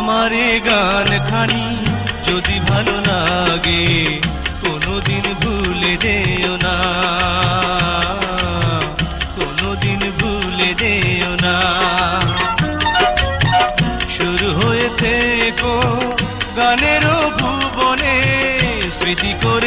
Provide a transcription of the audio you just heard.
আমারে গান খানি যদি ভালো লাগে কোনোদিন ভুলে যেও না, কোনোদিন ভুলে যেও না। শুরু হয়েছে গানেরও ভুবনে স্মৃতি করে